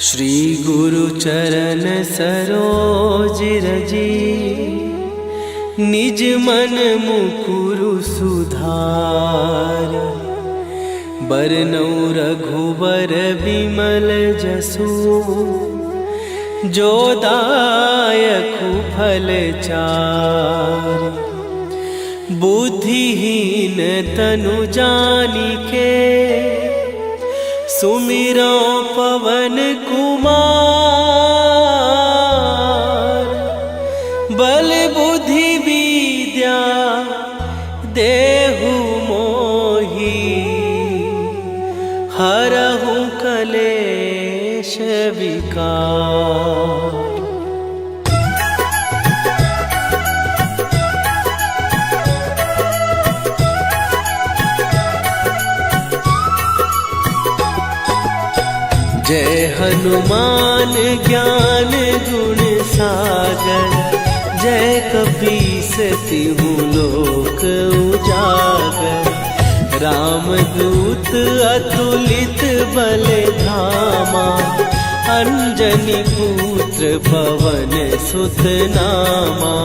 श्री गुरु चरण सरोज रजी, निज मन मुकुरु सुधार। बरनौ रघुबर बिमल जसु, जो दायकु फल चार। बुद्धिहीन तनु जानिके, सुमिरो पवन कुमार। बल बुद्धि विद्या देहु मोहि, हरहु कलेश विकार। जय हनुमान ज्ञान गुण सागर, जय कपीस तिहु लोक उजागर। रामदूत अतुलित बल धामा, अंजनी पुत्र पवन सुत नामा।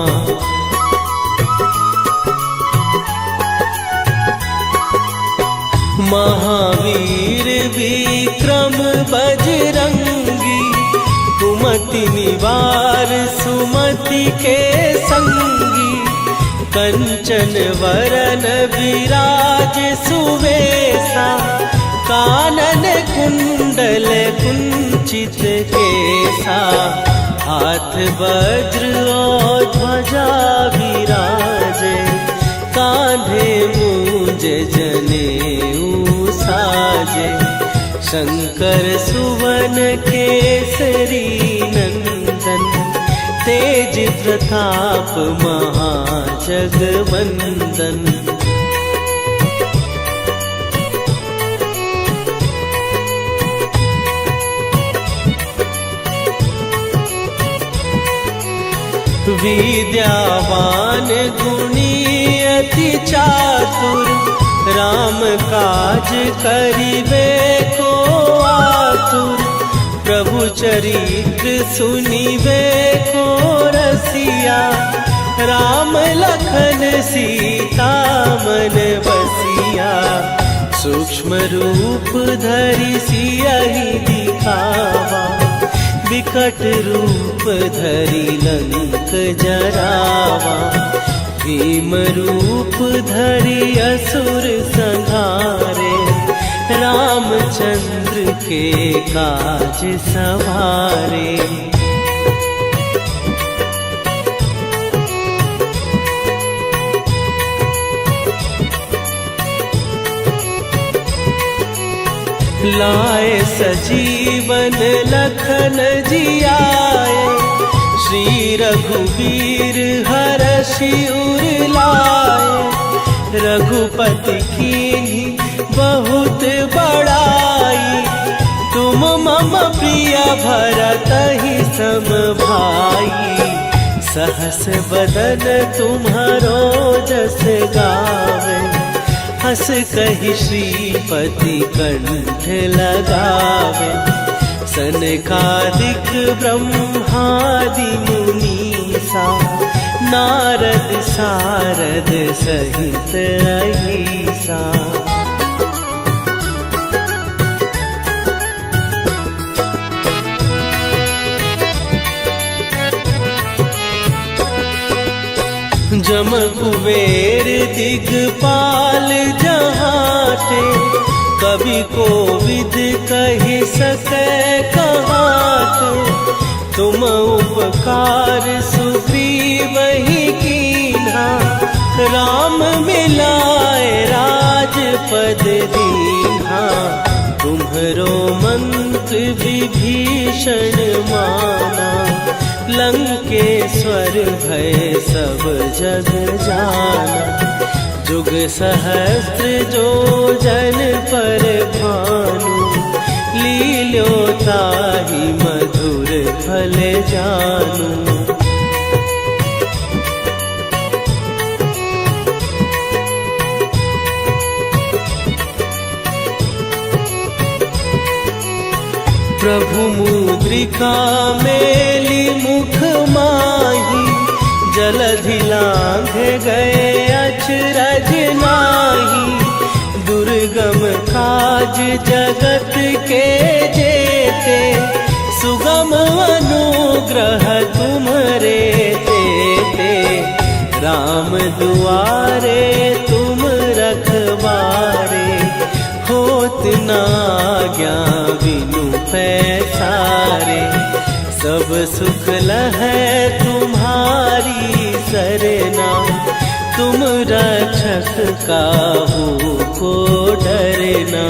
महावीर विक्रम बजरंगी, कुमति निवार सुमति के संगी। कंचन वरन विराज सुवेशा, कानन कुंडल कुंचित केसा। हाथ वज्र और ध्वजा विराजे, कांधे मूंज जनेऊ साजे। शंकर सुवन केसरी नंदन, तेज प्रताप महाजगवंदन। विद्यावान गुणी अति चातुर, राम काज करिबे को आतुर। प्रभु चरित्र सुनिबे को रसिया, राम लखन सीता मन बसिया। सूक्ष्म रूप धरि सियहि दिखावा, विकट रूप धरि लंक जरावा। भीम रूप धरि असुर संहारे, रामचंद्र के काज सवारे। लाए सजीवन लखन जियाए, श्री रघुवीर हरषि उर लाए। रघुपति कीन्ही बहुत बड़ाई, तुम मम प्रिय भरतहि सम भाई। सहस बदन तुम्हारो जस गावे, हस कहि श्रीपति कंठ लगावे। सनकादिक ब्रह्मादि मुनीसा, नारद सारद सहित अहिसा। जम कुबेर दिगपाल जहाते, कवि कोविद कहि सकै कहाते। तुम उपकार सुग्रीवहि कीन्हा, राम मिलाए राजपद दीन्हा। तुम्हरो मंत्र विभीषण माना, लंकेश्वर भय सब जग जाना। जुग सहस्त्र जो जन पर भानु, लील्यो ताहि मधुर फल जानू। प्रभु मुद्रिका मेली मुख माही, जलधि लांघे गए अचरज नाही। दुर्गम काज जगत के जेते, सुगम अनुग्रह तुम्हरे तेते। राम दुआरे तुम रखवारे, होत न आज्ञा बिनु पैसारे। सब सुख लहै तुम्हारी सरना, तुम रक्षक काहू को डरना।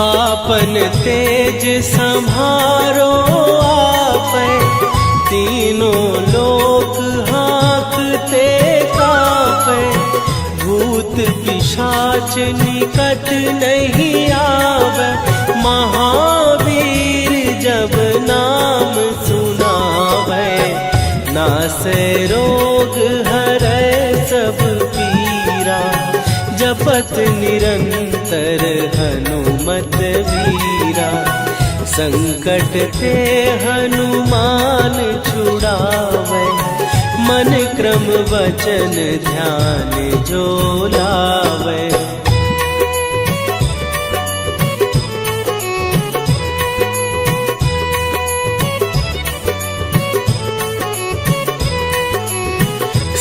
आपन तेज संभारो आपै, तीनों लोक हाँकते कापै। भूत पिशाच निकट नहीं आवे, महावीर जब नाम सुनावे। नासै रोग हरै सब पीरा, जपत निरंतर हनुमत वीरा। संकट ते हनुमान छुड़ावे, मन क्रम वचन ध्यान जो लावे।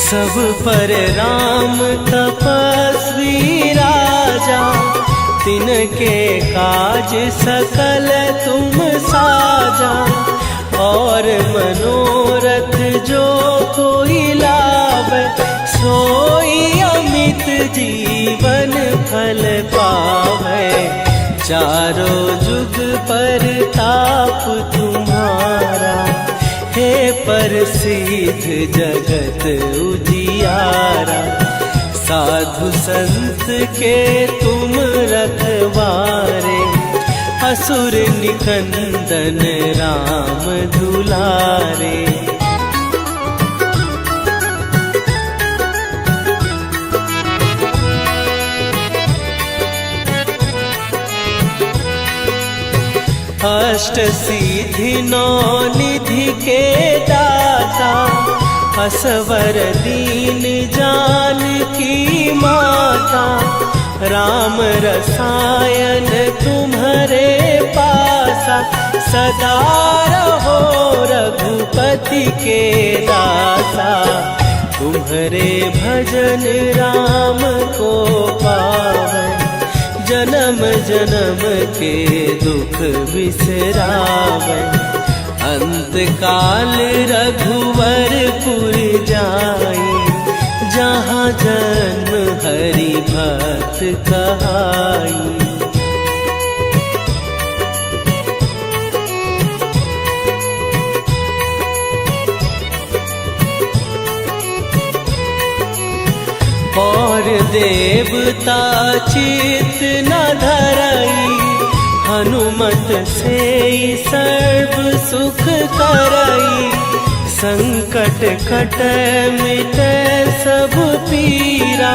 सब पर राम तपस्वी राजा, तिनके काज सकल तुम साजा। और मनोरथ जो कोई लावे, सोई अमित जीवन फल पावे। चारों जुग पर ताप तुम्हारा, हे प्रसिद्ध जगत उजियारा। साधु संत के तुम रखवारे, असुर निकंदन राम दुलारे। अष्ट सिद्धि नौ निधि के दाता, असवर दीन जानकी माता। राम रसायन तुम्हारे पासा, सदा रहो रघुपति के दासा। तुम्हारे भजन राम को पावे, जन्म जन्म के दुख बिसरावे। अंत काल रघुवरपुर जाई, जहाँ जन्म हरि भक्त कहाई। और देवता चित न धरई, हनुमत से सर्व सुख करई। संकट कटै मिटै सब पीरा,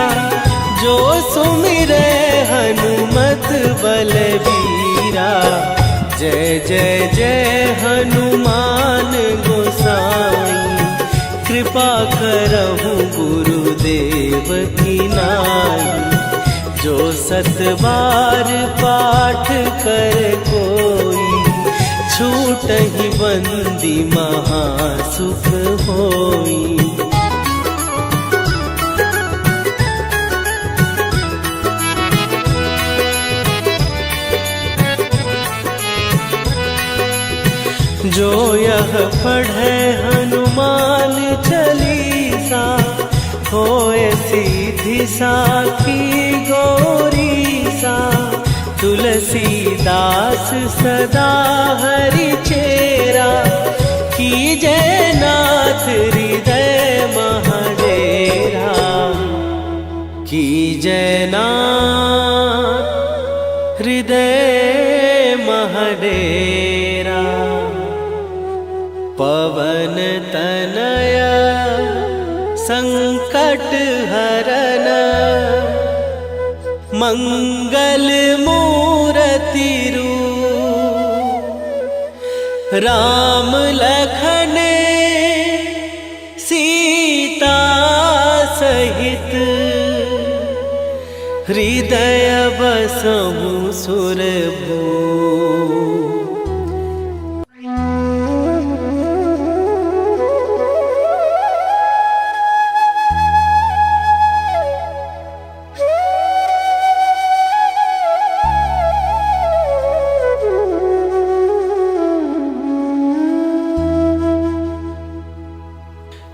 जो सुमिरै हनुमत बलबीरा। जय जय जय हनुमान गोसाई, कृपा करहु गुरुदेव की नाई। जो सत बार पाठ कर कोई, छूटहि बंदी महासुख होई। जो यह पढ़े हनुमान चालीसा, होए सीधी साखी गौरीसा। तुलसीदास सदा हरि चेरा, कीजय नाथ हृदय महडेरा। कीजय नाथ हृदय महडेरा। पवन तनया संकट हरन मंगल मूर्ति रूप राम लखन सीता सहित हृदय बसहु सुरभू।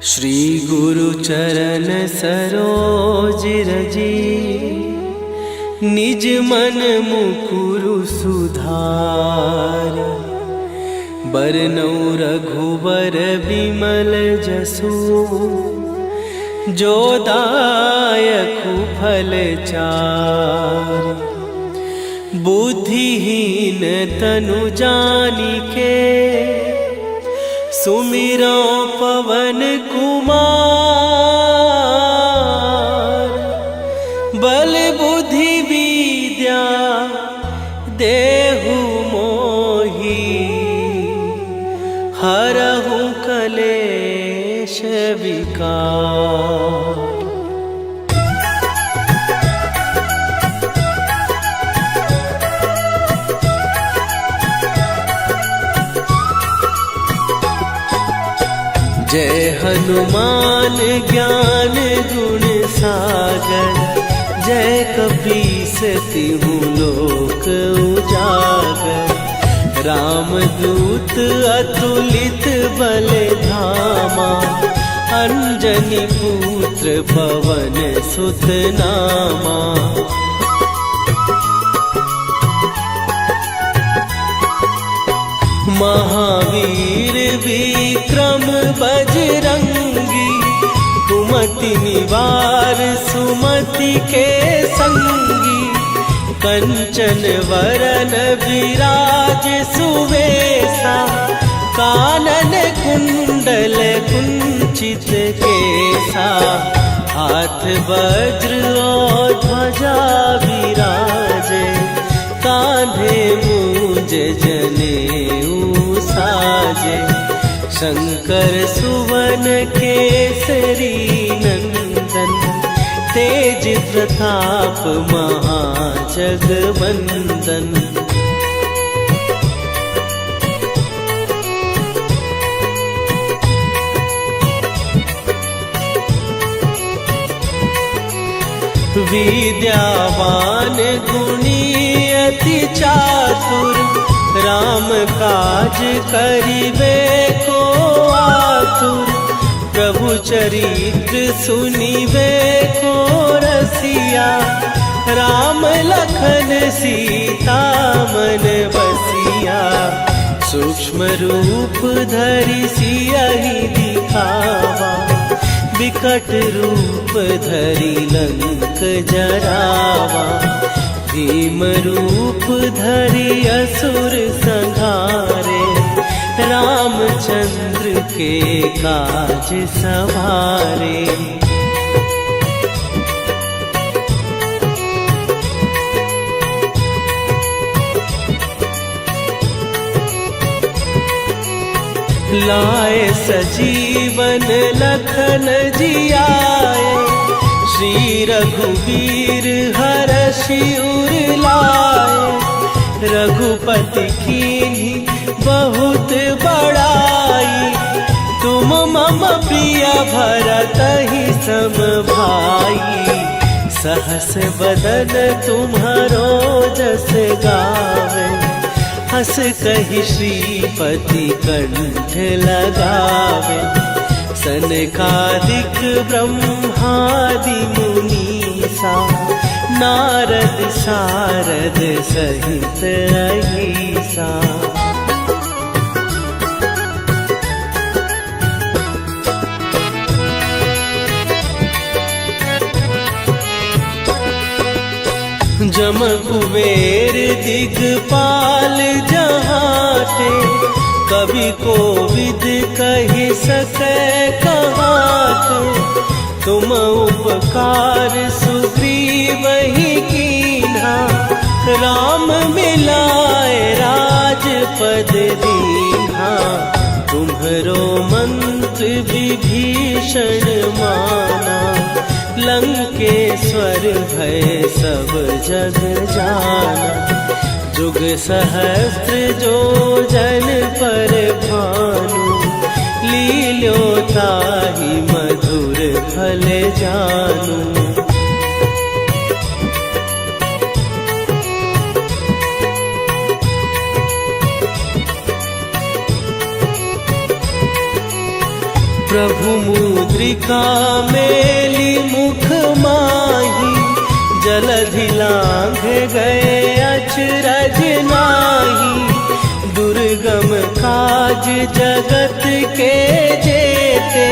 श्री गुरु चरण सरोज रजी निज मन मुकुरु सुधार। बरनउँ रघुबर बिमल जसु जो दायकु फल चार। बुद्धिहीन तनु जानिके सुमिरो पवन कुमार। बल बुद्धि विद्या देहु मोहि हरहु कलेश विकार। जय हनुमान ज्ञान गुण सागर। जय कपीस तिहु लोक उजागर। रामदूत अतुलित बल धामा। अंजनी पुत्र पवन सुत नामा। महावीर विक्रम बजरंगी। कुमति निवार सुमति के संगी। कंचन वरन विराज सुवेशा। कानन कुंडल कुंचित केसा। हाथ वज्र और ध्वजा विराजे। कांधे मूंज जनेऊ साजे। शंकर सुवन केसरी नंदन। तेज प्रताप महाजगवंदन। विद्यावान गुणी अति चातुर। राम काज करिबे को आतुर। प्रभु चरित्र सुनिबे को रसिया। राम लखन सीता मन बसिया। सूक्ष्म रूप धरि सियहि दिखावा। विकट रूप धरि लंक जरावा। भीम रूप धरि असुर संहारे। रामचंद्र के काज सवारे। लाए सजीवन लखन जियाए। श्री रघुवीर हरषि उर लाए। रघुपति कीन्ही बहुत बड़ाई। तुम मम प्रिय भरतहि सम भाई। सहस बदन तुम्हरो जस गावे। हस कहि श्रीपति कंठ लगावे। सनकादिक ब्रह्मादि मुनीसा। नारद सारद सहित अहिसा। जम कुबेर दिगपाल जहाते, कवि को विद कहि सकै कहाते। तुम उपकार सुग्रीव ही कीन्हा, राम मिलाए राजपद दीन्हा। तुम्हरो मंत्र विभीषण माना, लंकेश्वर भय सब जग जाना। जुग सहस्त्र जो जन पर भानु, लील्यो ताहि मधुर फल जानू। प्रभु मुद्रिका मेली मुख माही, जलधि लांघ गए अचरज नाही। दुर्गम काज जगत के जेते,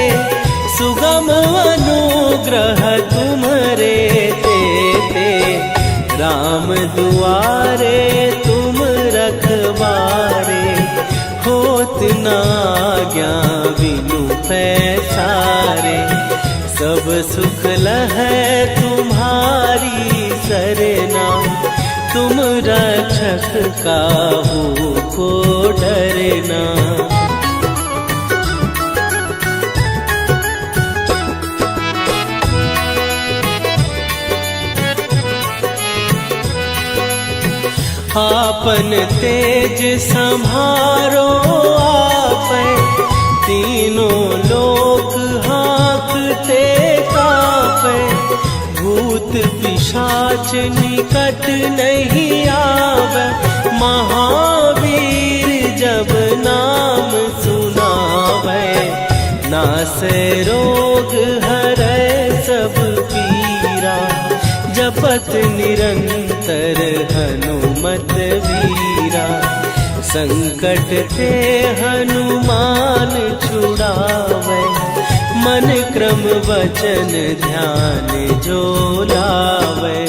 सुगम अनुग्रह तुम्हरे तेते। राम दुआरे तुम रखवारे, होत न आज्ञा बिनु पैसारे। सब सुख लहै तुम्हारी सरना, तुम रक्षक काहू को डरना। आपन तेज संभारो आपै, तीनों लोक हाँकते कापै। भूत पिशाच निकट नहीं आवे, महावीर जब नाम सुनावे। नासै रोग हरै सब पीरा, जपत निरंतर हनुमत वीरा। संकट ते हनुमान छुड़ावे, मन क्रम वचन ध्यान जो लावे।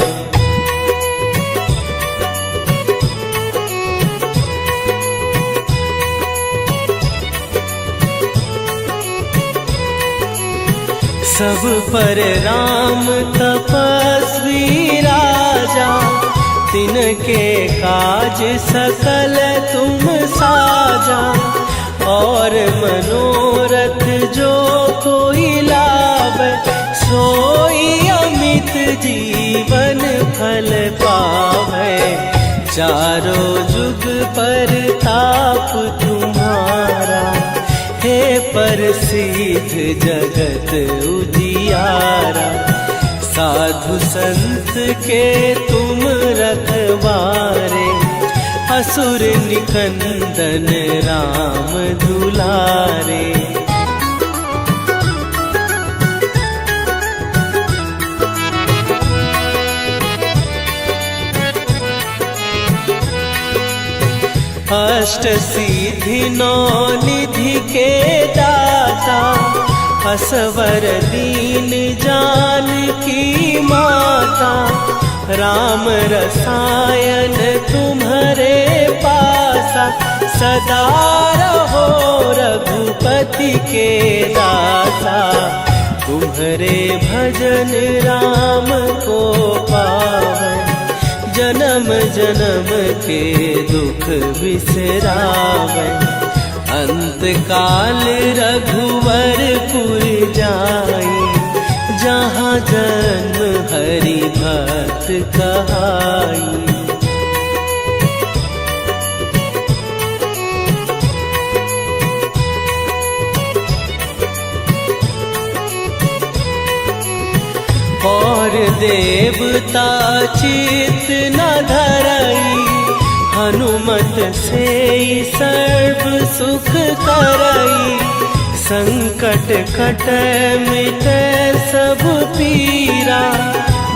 सब पर राम तपस्वी राजा, तिनके काज सकल तुम साजा। और मनोरथ जो कोई लावे, सोई अमित जीवन फल पावे। चारों जुग पर ताप तुम्हारा, हे प्रसिद्ध जगत उजियारा। साधु संत के तुम रखवारे, असुर निकंदन राम दुलारे। अष्ट सिद्धि नौ निधि के दाता, असवर दीन जानकी माता। राम रसायन तुम्हारे पासा, सदा रहो रघुपति के दासा। तुम्हारे भजन राम को पावै, जन्म जन्म के दुख बिसरावै। अंत काल रघुवरपुर जाई, जहाँ जन्म हरि भक्त कहाई। और देवता चित न धरई, हनुमत से सर्व सुख करई। संकट कटै मिटै सब पीरा,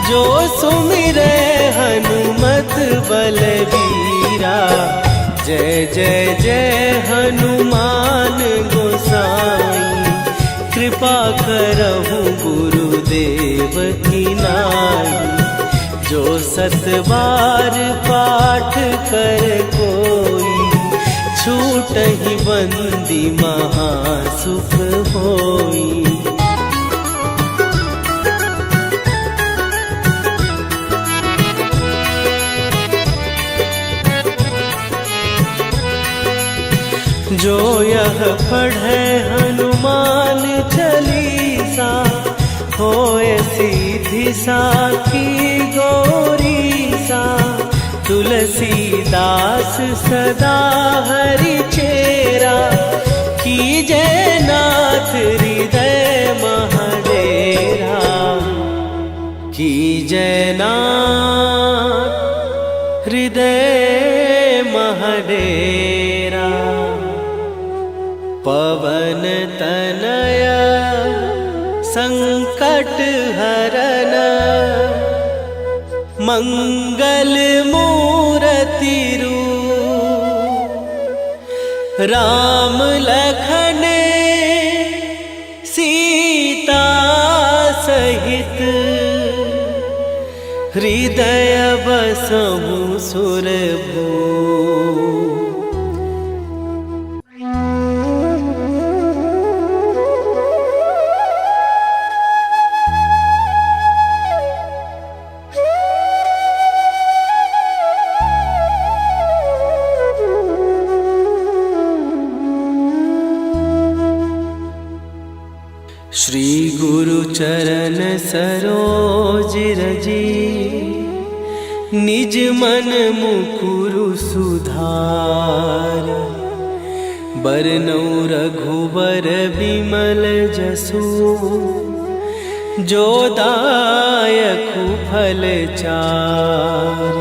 जो सुमिरै हनुमत बलबीरा। जय जय जय हनुमान गोसाई, कृपा करहु गुरुदेव की नाई। जो 7 बार पाठ कर कोई, छूट ही बंदी महासुख होई। जो यह पढ़े हनुमान चालीसा, होए सीधी साखी गौरी सा। तुलसीदास सदा हरि चेरा, कीजय नाथ हृदय महडेरा। कीजय नाथ हृदय महडेरा। पवन तनय संकट हरन, मंगल मूरति रूप। राम लखन सीता सहित, हृदय बसहु सुरभूप। श्री गुरु चरण सरोज रजी, निज मन मुकुरु सुधार। बरनउँ रघुबर बिमल जसु, जो दायकु फल चार।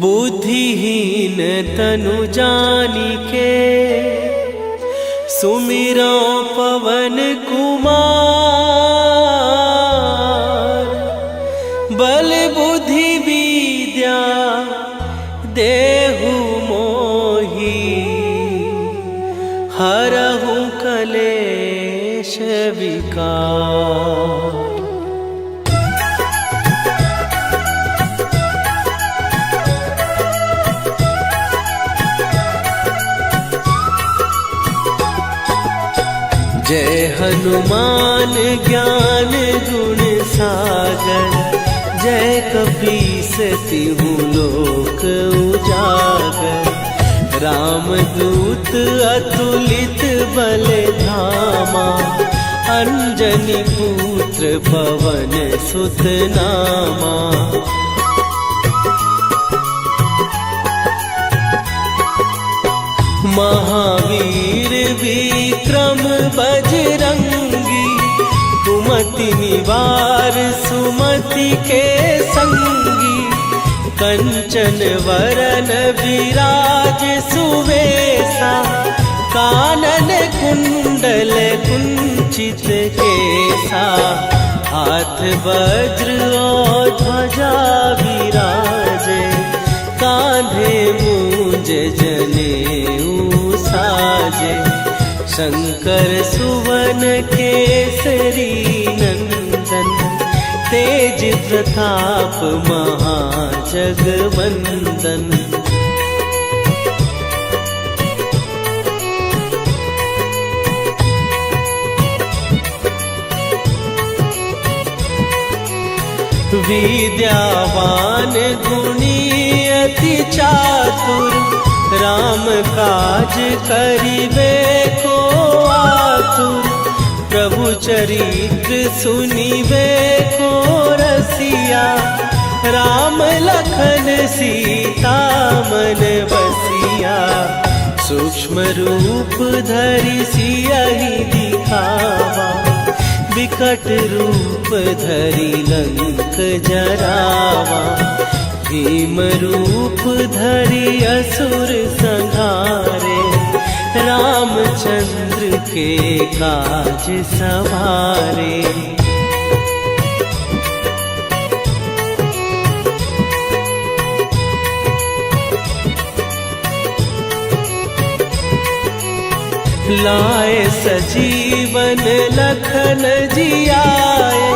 बुद्धिहीन तनु जानिके, सुमिरो पवन कुमार। बल बुद्धि विद्या देहु मोहि, हरहु कलेश विकार। जय हनुमान ज्ञान गुण सागर, जय कपीस तिहु लोक उजागर। रामदूत अतुलित बल धामा, अंजनी पुत्र पवन सुत नामा। महावीर विक्रम बजरंगी, कुमति निवार सुमति के संगी। कंचन वरन विराज सुवेशा, कानन कुंडल कुंचित केसा। हाथ वज्र और ध्वजा विराजे, कांधे मूंज जनेऊ साजे। शंकर सुवन केसरी नंदन, तेज प्रताप महाजगवंदन। विद्यावान गुणी अति चातुर, राम काज करिबे को आतुर। प्रभु चरित्र सुनिबे को रसिया, राम लखन सीता मन बसिया। सूक्ष्म रूप धरि सियहि दिखावा, विकट रूप धरि लंक जरावा। भीम रूप धरि असुर संहारे, रामचंद्र के काज सवारे। लाए सजीवन लखन जियाए,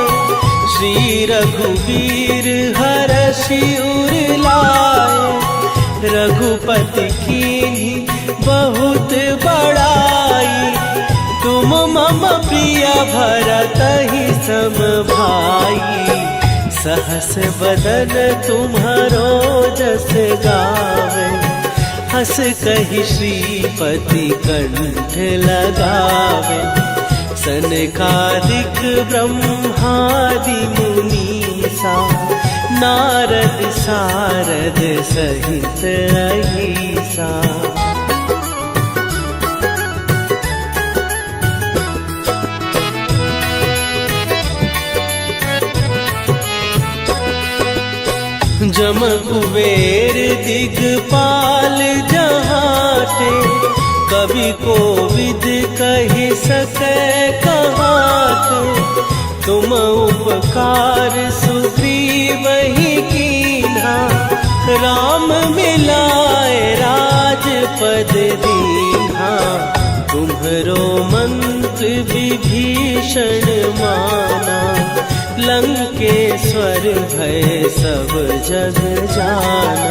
श्री रघुवीर हरषि उर लाए, रघुपति कीन्ही बहुत बड़ाई। तुम मम प्रिय भरतहि सम भाई, सहस बदन तुम्हारो जस गावे। हस कहि श्रीपति कंठ लगावे, सनकादिक ब्रह्मादि मुनीसा, नारद सारद सहित अहिसा। जम कुबेर दिगपाल जहाते, कवि कोविद कहि सकै कहाते। तुम उपकार सुग्रीवहि कीन्हा, राम मिलाए राजपद दीन्हा। तुम्हरो मंत्र विभीषण माना, लंकेश्वर भय सब जग जाना।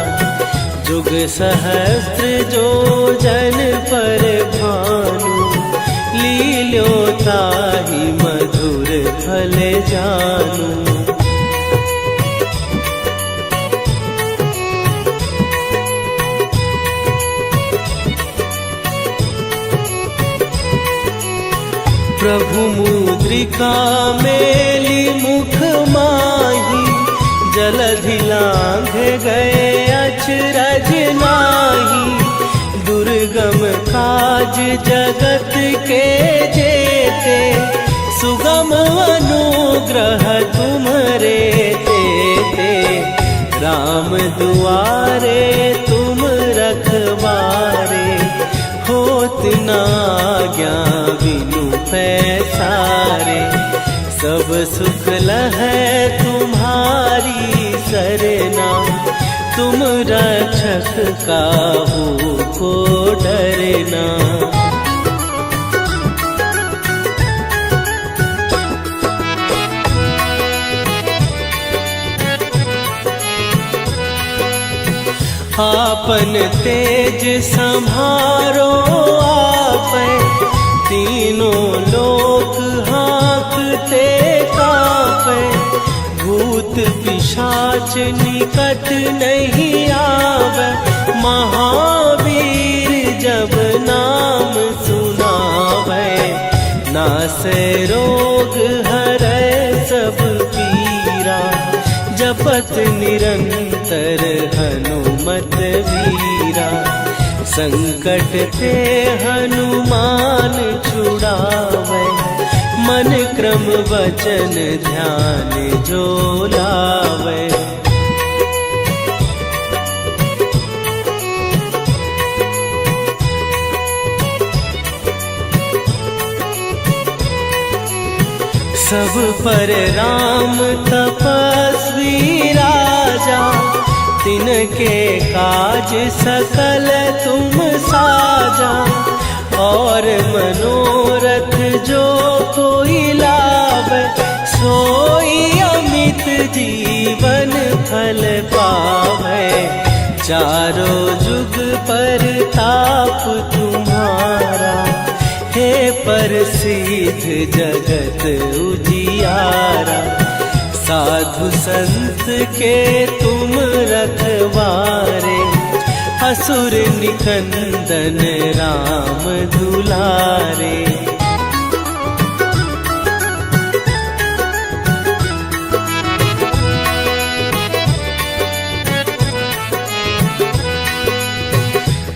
जुग सहस्त्र जो जन पर भानु, लील्यो ताहि मधुर फल जानू। प्रभु मुद्रिका मेली मुख माही, जलधि लांघ गए अचरज नाही। दुर्गम काज जगत के जेते, सुगम अनुग्रह तुम्हरे तेते। राम दुआरे तुम रखवारे, होत न आज्ञा बिनु पैसारे। सब सुख लहै तुम्हारी सरना, तुम रक्षक काहू को डरना। आपन तेज संभारो आपै, तीनों लोक हाँकते कापै। भूत पिशाच निकट नहीं आवे, महावीर जब नाम सुनावे। नासै रोग हरै सब पीरा, जपत निरंतर हनुमत वीरा। संकट ते हनुमान छुड़ावे, मन क्रम वचन ध्यान जो लावे। सब पर राम तपस्वी राजा, तिनके काज सकल तुम साजा। और मनोरथ जो कोई लावे, सोई अमित जीवन फल पावे। चारों जुग पर ताप तुम्हारा, हे प्रसिद्ध जगत उजियारा। साधु संत के तुम रखवारे, असुर निकंदन राम दुलारे।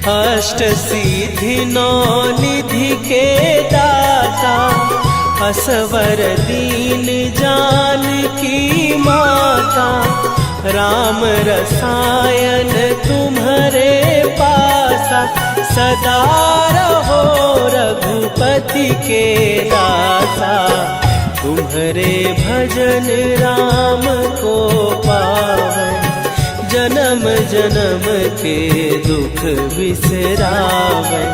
अष्ट सिद्धि नौ निधि के दाता, असवर दीन जानकी माता। राम रसायन तुम्हारे पासा, सदा रहो रघुपति के दासा। तुम्हारे भजन राम को पावे, जन्म जन्म के दुख बिसरावे।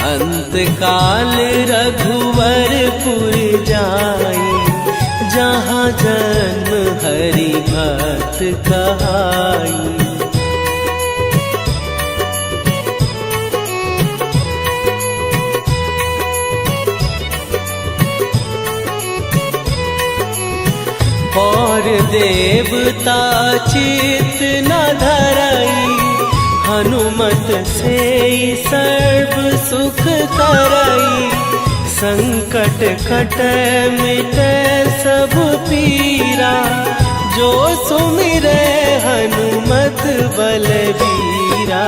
अंत काल रघुवर पुर जाई, जहाँ जन्म हरि भक्त कहाई। और देवता चित न धरई, हनुमत से सर्व सुख करई। संकट कटै मिटै सब पीरा, जो सुमिरै हनुमत बलबीरा।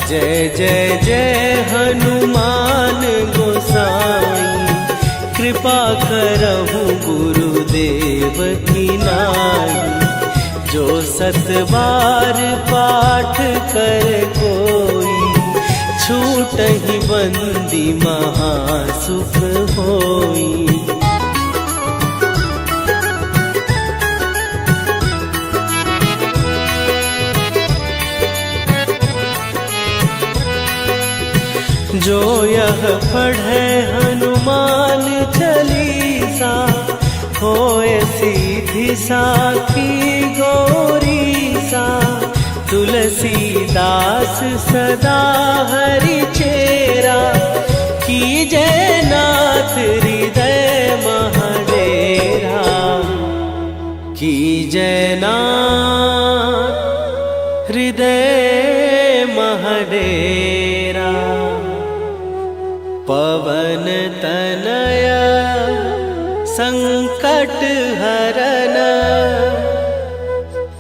जय जय जय हनुमान गोसाई, कृपा करहु गुरुदेव की नाई। जो 7 बार पाठ कर कोई, छूटहि बंदी महासुख होई। जो यह पढ़े हनुमान चालीसा, होए सीधी साखी गौरीसा। तुलसीदास सदा हरि चेरा, कीजय नाथ हृदय महडेरा। कीजय नाथ हृदय महडेरा। पवन तनय संकट हरन,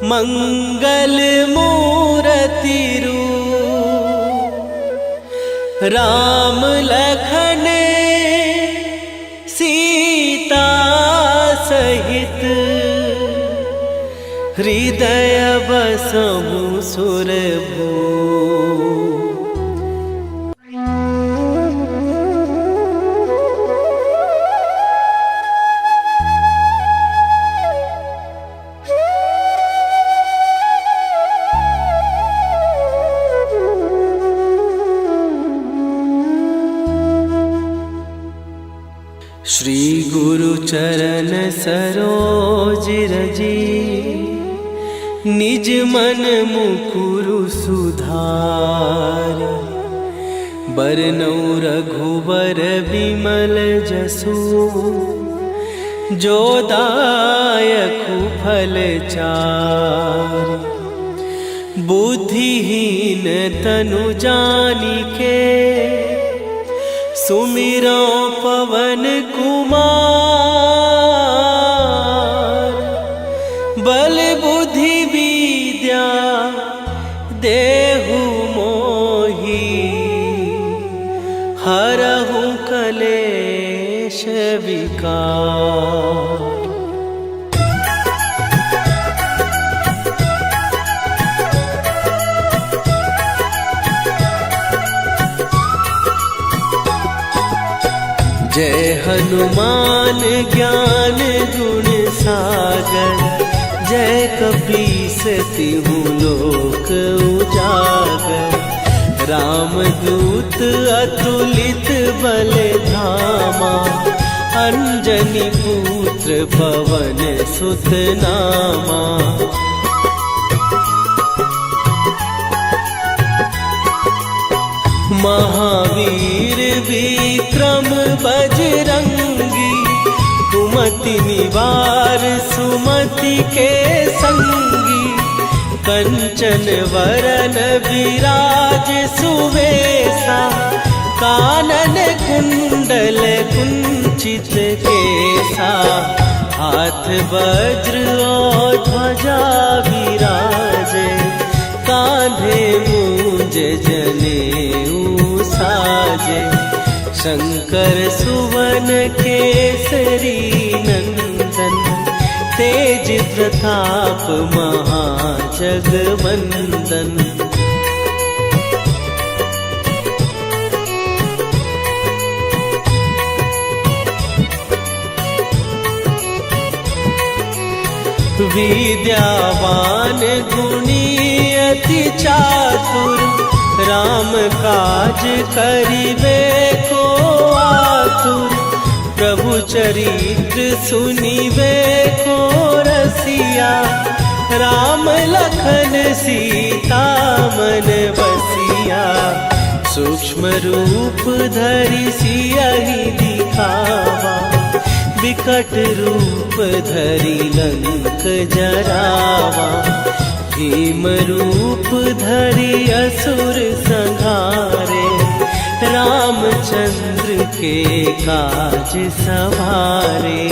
मंगल मूरति रूप। राम लखन सीता सहित, हृदय बसहु सुरभूप। श्री गुरु चरण सरोज रजी, निज मन मुकुरु सुधार। बरनउँ रघुबर बिमल जसु, जो दायकु फल चारि। बुद्धिहीन तनु जानिके, सुमिरो पवन कुमार। बल बुद्धि विद्या देहु मोहि, हरहु कलेश विकार। जय हनुमान ज्ञान गुण सागर, जय कपीस तिहु लोक उजागर। रामदूत अतुलित बल धामा, अंजनी पुत्र पवन सुत नामा। महावीर विक्रम बजरंगी, कुमति निवार सुमति के संगी। कंचन वरन विराज सुवेशा, कानन कुंडल कुंचित केसा। हाथ वज्र और ध्वजा विराजे, कांधे मूंज जनेऊ साजे। शंकर सुवन केसरी नंदन, तेज प्रताप महाजगवंदन। विद्यावान गुणी अति चातुर, राम काज करिबे को आतुर। प्रभु चरित्र सुनिवे को रसिया, राम लखन सीता मन बसिया। सूक्ष्म रूप धरि सियहि दिखावा, विकट रूप धरि लंक जरावा। भीम रूप धरि असुर संहारे, रामचंद्र के काज सवारे।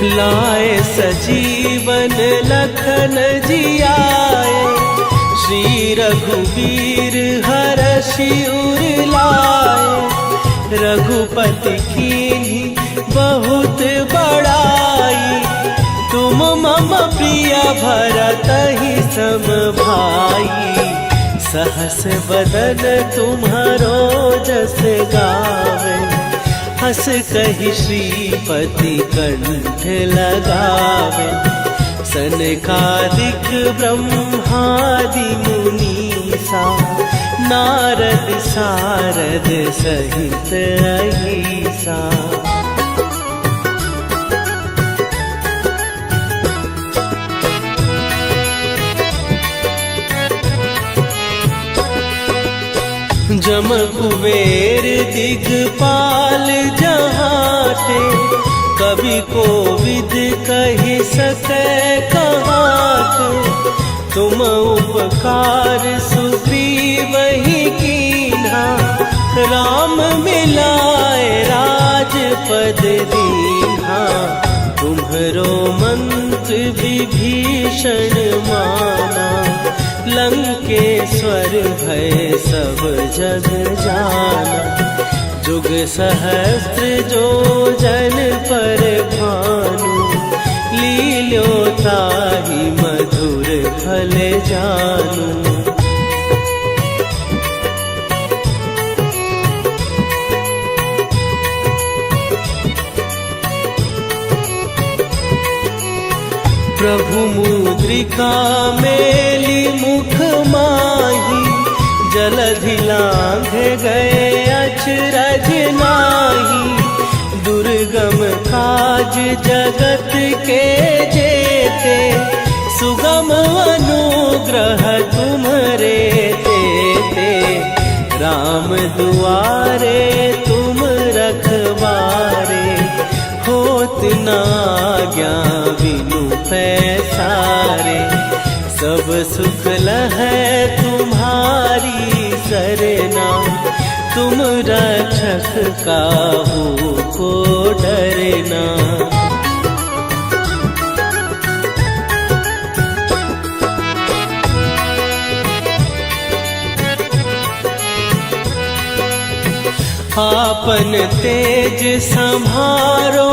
लाए सजीवन लखन जियाए, श्री रघुवीर हरषि उर लाए। रघुपति कीन्ही बहुत बड़ाई, तुम मम प्रिय भरतहि सम भाई। सहस बदन तुम्हारो जस गावे, हस कहि श्रीपति कंठ लगावे। सनकादिक ब्रह्मादि मुनीसा, नारद सारद सहित अहिसा। जम कुबेर दिगपाल जहाते, कवि कोविद कहि सकै कहाते। तुम उपकार सुग्रीवहि कीन्हा, राम मिलाए राजपद दीन्हा। तुम्हरो मंत्र विभीषण माना, लंकेश्वर भय सब जग जाना। जुग सहस्त्र जो जन पर भानु, लील्यो ताहि मधुर फल जानू। प्रभु मुद्रिका मेली मुख माही, जलधि लांघ गए अचरज नाही। दुर्गम काज जगत के जेते, सुगम अनुग्रह तुम्हरे तेते। राम दुआरे तुम रखवारे, होत न आज्ञा बिनु पैसारे। सब सुख लहै तुम्हारी सरना, तुम रक्षक काहू को डरना। आपन तेज संभारो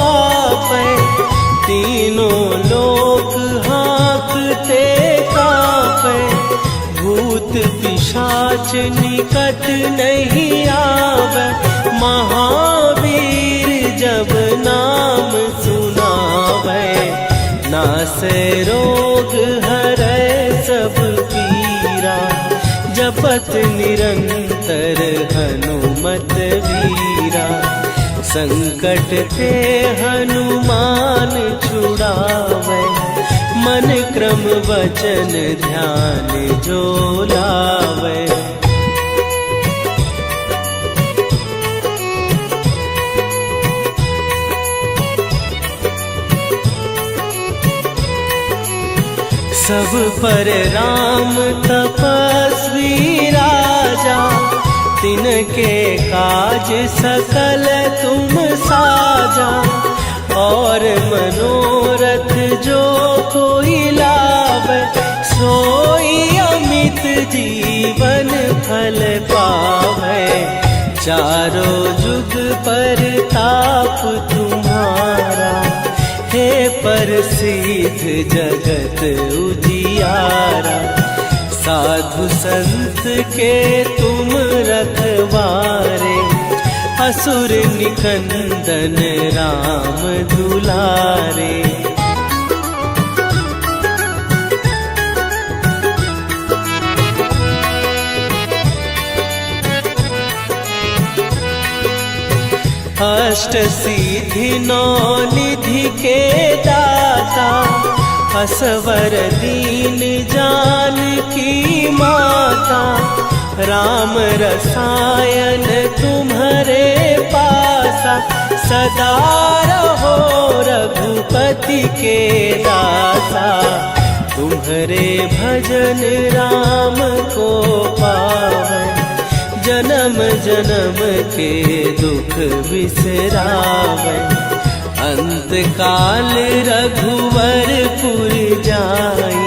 आपै, तीनों लोक हाँकते कापै। भूत पिशाच निकट नहीं आवे, महावीर जब नाम सुनावे। नासै रोग हरै सब पीरा, जपत निरंतर हनुमत वीरा। संकट ते हनुमान छुड़ावे, मन क्रम वचन ध्यान जो लावे। सब पर राम तपस्वी राजा, तिनके काज सकल तुम साजा। और मनोरथ जो कोई लावे, सोई अमित जीवन फल पावे। चारों जुग पर ताप तुम्हारा, हे प्रसिद्ध जगत उजियारा। साधु संत के तुम रखवारे, असुर निकंदन राम दुलारे। अष्ट सिद्धि नौ निधि के दाता, असवर दीन जानकी माता, राम रसायन तुम्हारे पासा, सदा रहो रघुपति के दासा। तुम्हारे भजन राम को पावन, जन्म जन्म के दुख बिसरावे। अंत काल रघुवरपुर जाई,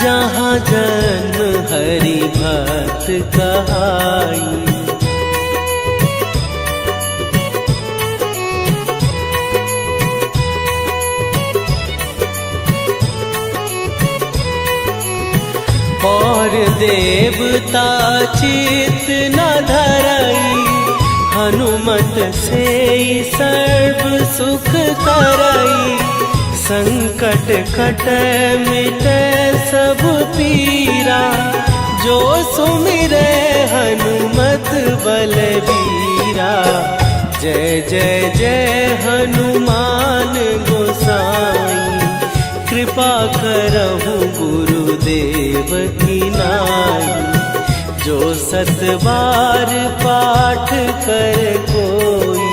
जहाँ जन्म हरि भक्त कहाई। और देवता चित न धरई, हनुमत से सर्व सुख करई। संकट कट मिट सब पीरा, जो सुमिरे हनुमत बलबीरा। जय जय जय हनुमान गोसाई, कृपा करहु गुरुदेव की नाई। जो सत बार पाठ कर कोई,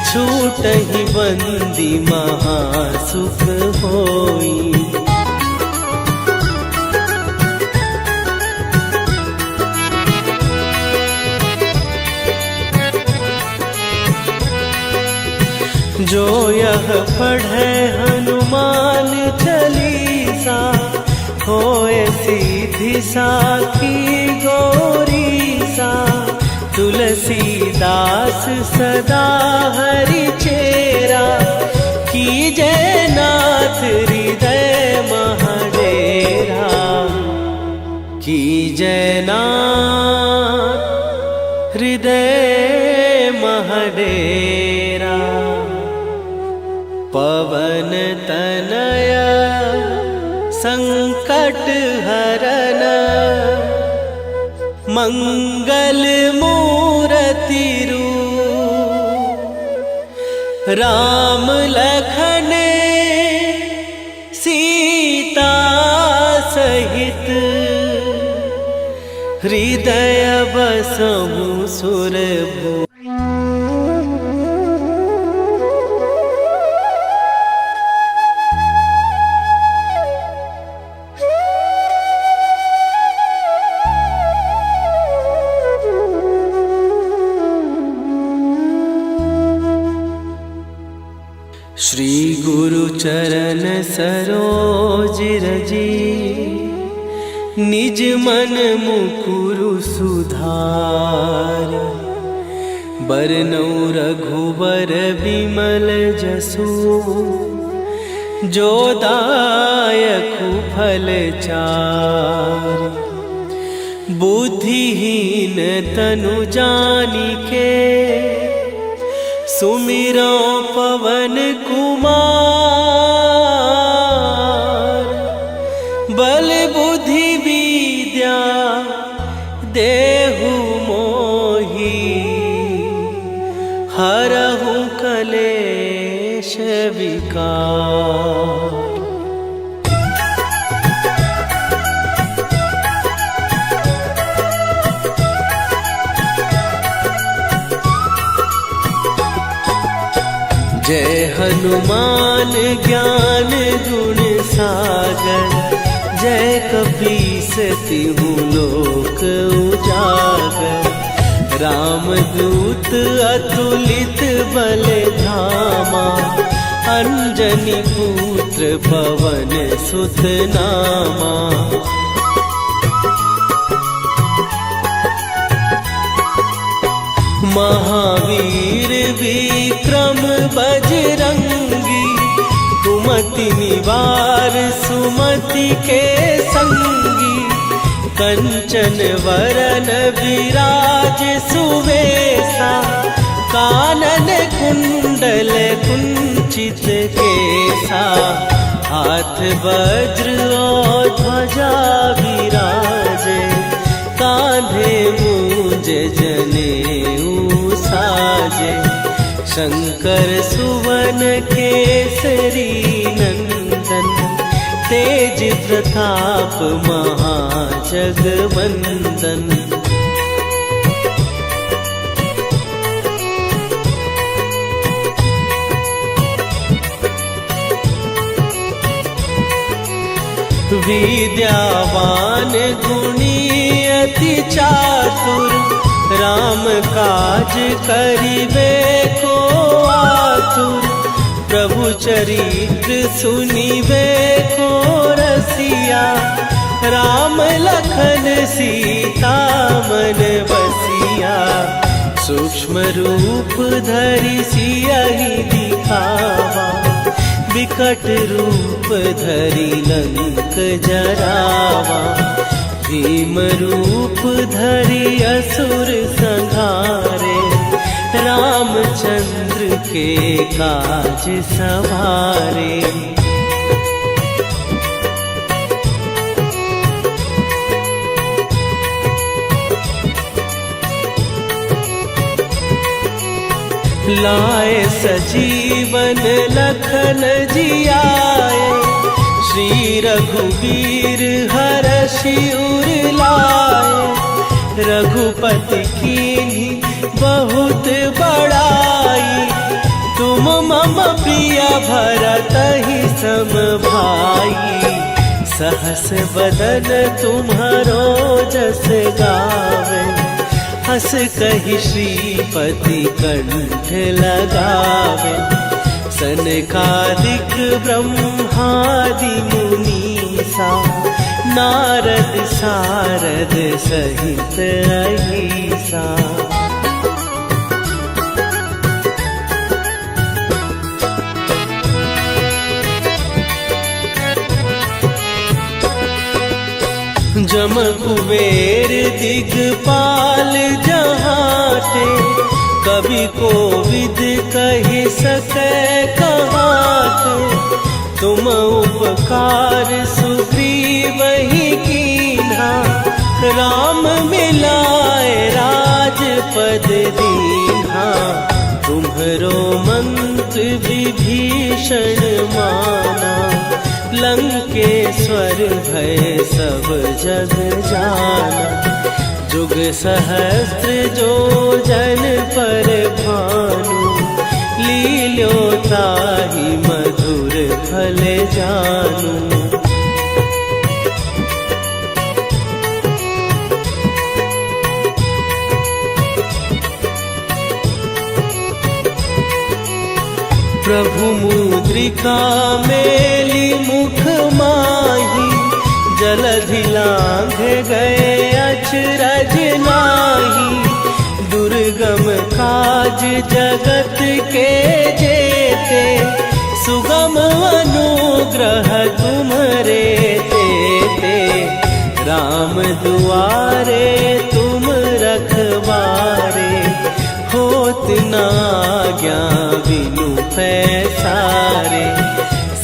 छूटहि बंदी महासुख होई। जो यह पढ़े हनुमान चालीसा, होए सीधी साखी गौरीसा। तुलसीदास सदा हरि चेरा, कीजय नाथ हृदय महडेरा। कीजय नाथ हृदय महडेरा। पवन तनय संकट हरन, मंगल मूरति रूप। राम लखन सीता सहित, हृदय बसहु सुरभूप। श्री गुरु चरण सरोज रजी, निज मन मुकुरु सुधार। बरनौ रघुबर बिमल जसु, जो दायकु फल चार। बुद्धिहीन तनु जानिके, सुमिरो पवन कुमार। बल बुद्धि विद्या देहु मोहि, हरहु कलेश विकार। जय हनुमान ज्ञान गुण सागर, जय कपीस तिहु लोक उजागर। रामदूत अतुलित बल धामा, अंजनी पुत्र पवन सुत नामा। महावीर विक्रम बजरंगी, कुमति निवार सुमति के संगी। कंचन वरन विराज सुवेशा, कानन कुंडल कुंचित केसा। हाथ वज्र और ध्वजा विराजे, कांधे मूंज जनेऊ साजे। शंकर सुवन केसरी नंदन, तेज प्रताप महाजगवंदन। विद्यावान गुणी अति चातुर, राम काज करिबे को आतुर। प्रभु चरित्र सुनिबे को रसिया, राम लखन सीता मन बसिया। सूक्ष्म रूप धरि सियहि दिखावा, विकट रूप धरि लंक जरावा। भीम रूप धरि असुर संहारे, रामचंद्र के काज सवारे। लाए सजीवन लखन जियाए, श्री रघुवीर हरषि उर लाए। रघुपति कीन्ही बहुत बड़ाई, तुम मम प्रिय भरतहि सम भाई। सहस बदन तुम्हारो जस गावे, हस कहि श्रीपति कंठ लगावे। सनकादिक ब्रह्मादि मुनीसा, नारद सारद सहित अहिसा। जम कुबेर दिगपाल जहाते, कवि कोविद कहि सकै कहाते। तुम उपकार सुग्रीवहि कीन्हा, राम मिलाए राजपद दीन्हा। तुम्हरो मंत्र विभीषण माना, लंकेश्वर भय सब जग जाना। जुग सहस्त्र जो जन पर भानु, लील्यो ताहि मधुर फल जानू। प्रभु मुद्रिका मेली मुख माही, जलधि लांघ गए अचरज नाही। दुर्गम काज जगत के जेते, सुगम अनुग्रह तुम्हरे तेते। राम दुआरे तुम रखवारे, होत न आज्ञा बिनु पैसारे।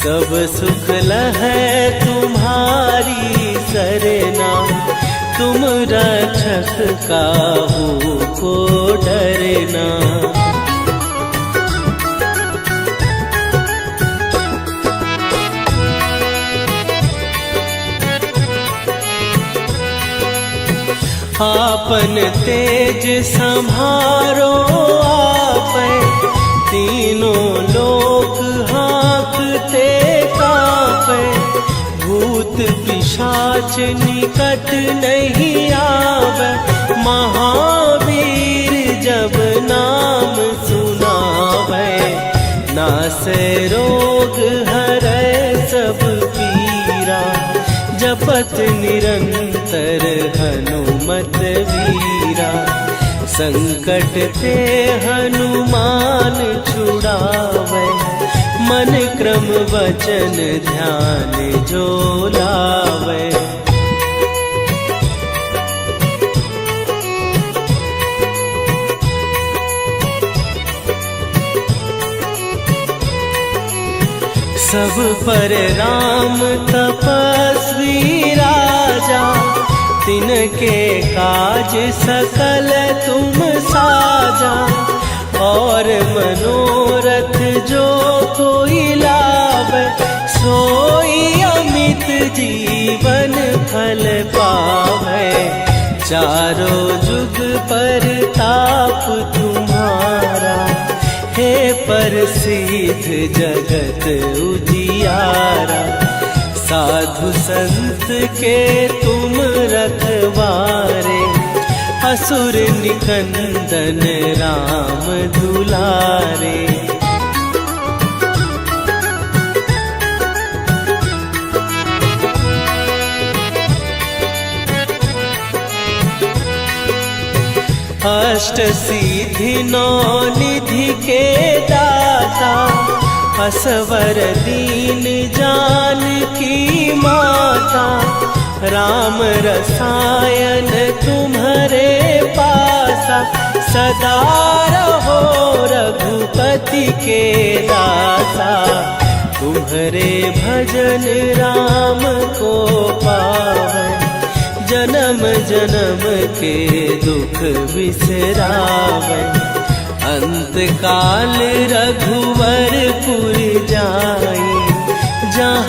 सब सुख लहै तुम्हारी सरना, तुम रक्षक काहू को डरना। आपन तेज संभारो आपै, तीनों लोक हाँकते कापै। भूत पिशाच निकट नहीं आवे, महावीर जब नाम सुनावे। नासै रोग हरै सब पीरा, जपत निरंतर हनुमत वीरा। संकट ते हनुमान छुड़ावे, मन क्रम वचन ध्यान जो लावे। सब पर राम तपस्वी राजा, तिनके काज सकल तुम साजा। और मनोरथ जो कोई लावे, सोई अमित जीवन फल पावे। चारों जुग पर ताप तुम्हारा, हे प्रसिद्ध जगत उजियारा। साधु संत के तुम रखवारे, असुर निकंदन राम दुलारे। अष्ट सिद्धि नौ निधि के दाता, असवर दीन जानकी माता। राम रसायन तुम्हारे पासा, सदा रहो रघुपति के दासा। तुम्हारे भजन राम को पावे, जन्म जन्म के दुख बिसरावे। अंत काल रघुवर पुर जाई, जहाँ